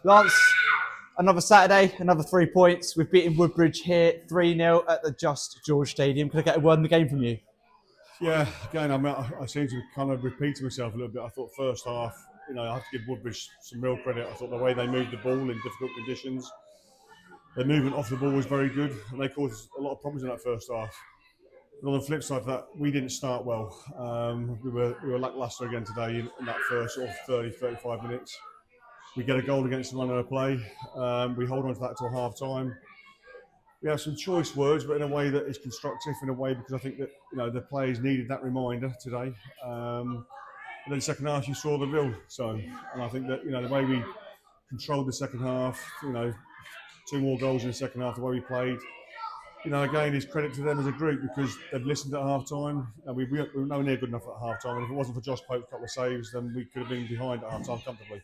Lance, another Saturday, another 3 points. We've beaten Woodbridge here 3-0 at the Just George Stadium. Can I get a word in the game from you? Yeah, again, I seem to kind of repeat myself a little bit. I thought first half, I have to give Woodbridge some real credit. I thought the way they moved the ball in difficult conditions, their movement off the ball was very good, and they caused a lot of problems in that first half. But on the flip side of that, we didn't start well. We were lacklustre again today in that first sort of 30, 35 minutes. We get a goal against the run of play. We hold on to that until half time. We have some choice words, but in a way that is constructive, in a way because I think that the players needed that reminder today. And then second half, you saw the real zone, and I think that the way we controlled the second half, 2 more goals in the second half, the way we played. Again, is credit to them as a group because they've listened at half time. We were nowhere near good enough at half time, and if it wasn't for Josh Pope's couple of saves, then we could have been behind at half time comfortably.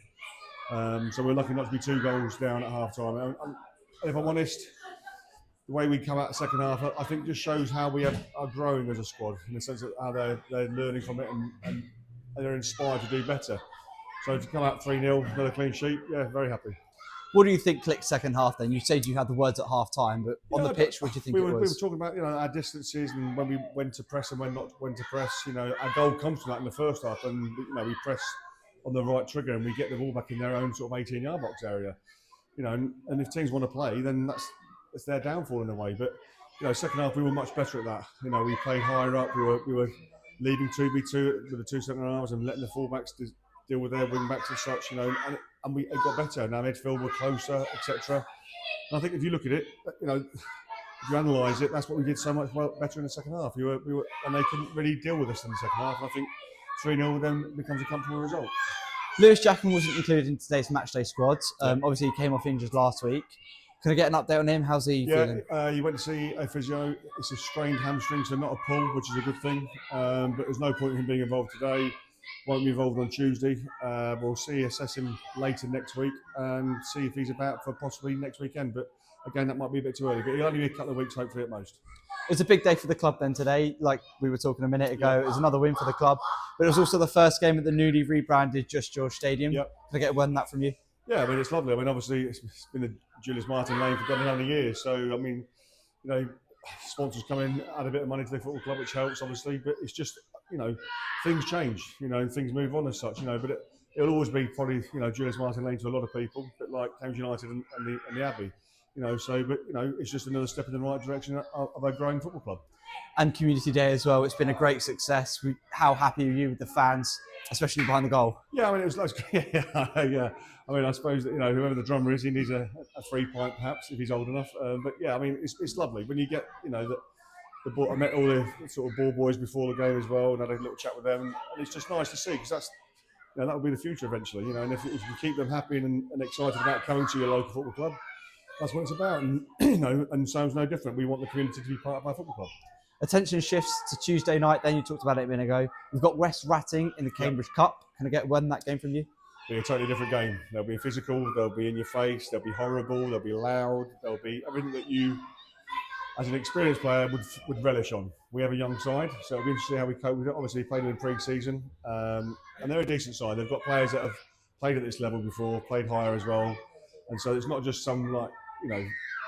So we're lucky not to be 2 goals down at half time. And if I'm honest, the way we come out the second half, I think just shows how we are growing as a squad in the sense that how they're learning from it and they're inspired to do better. So to come out 3-0, another clean sheet, yeah, very happy. What do you think clicked second half then? You said you had the words at half time, but on the pitch, what do you think it was? We were talking about our distances and when we went to press and when to press. Our goal comes from that in the first half, and we press on the right trigger and we get the ball back in their own sort of 18-yard box area. And if teams want to play, then it's their downfall in a way. But second half we were much better at that. We played higher up. We were leaving 2v2 with the 2 centre halves and letting the fullbacks deal with their wing backs and such. And it got better. Now midfield were closer, etc. And I think if you look at it, if you analyse it, that's what we did so much better in the second half. We were, and they couldn't really deal with us in the second half. And I think 3-0 then becomes a comfortable result. Lewis Jackman wasn't included in today's matchday squad. Obviously, he came off injured last week. Can I get an update on him? How's he feeling? He went to see a physio. It's a strained hamstring, so not a pull, which is a good thing. But there's no point in him being involved today. Won't be involved on Tuesday. We'll assess him later next week and see if he's about for possibly next weekend. But again, that might be a bit too early. But he'll only be a couple of weeks, hopefully, at most. It's a big day for the club then today, like we were talking a minute ago. It was another win for the club, but it was also the first game at the newly rebranded Just George Stadium. Can I get a word on that from you? Yeah, it's lovely. Obviously, it's been the Julius Martin lane for God knows how many years. So, sponsors come in, add a bit of money to the football club, which helps, obviously. But it's just, things change, and things move on as such, But it'll always be probably, Julius Martin lane to a lot of people, a bit like Cambridge United and the Abbey. It's just another step in the right direction of a growing football club. And Community Day as well. It's been a great success. How happy are you with the fans, especially behind the goal? Yeah, it was nice. Yeah. I suppose that whoever the drummer is, he needs a 3 pint perhaps if he's old enough. But yeah, it's lovely when you get the ball. I met all the sort of ball boys before the game as well, and had a little chat with them, and it's just nice to see because that's that will be the future eventually. And if you keep them happy and excited about coming to your local football club. That's what it's about, and and sounds no different. We want the community to be part of our football club. Attention shifts to Tuesday night. Then you talked about it a minute ago. We've got West Ratting in the Cambridge Cup. Can I get one in that game from you? It'll be a totally different game. They'll be physical. They'll be in your face. They'll be horrible. They'll be loud. They'll be everything that you, as an experienced player, would relish on. We have a young side, so it'll be interesting how we cope with it. Obviously, played in pre-season, and they're a decent side. They've got players that have played at this level before, played higher as well, and so it's not just some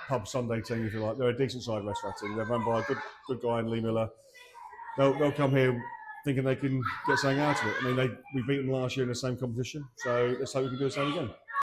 pub Sunday team, if you like. They're a decent side, West Ratting. They're run by a good guy in Lee Miller. They'll come here thinking they can get something out of it. We beat them last year in the same competition, so let's hope we can do the same again.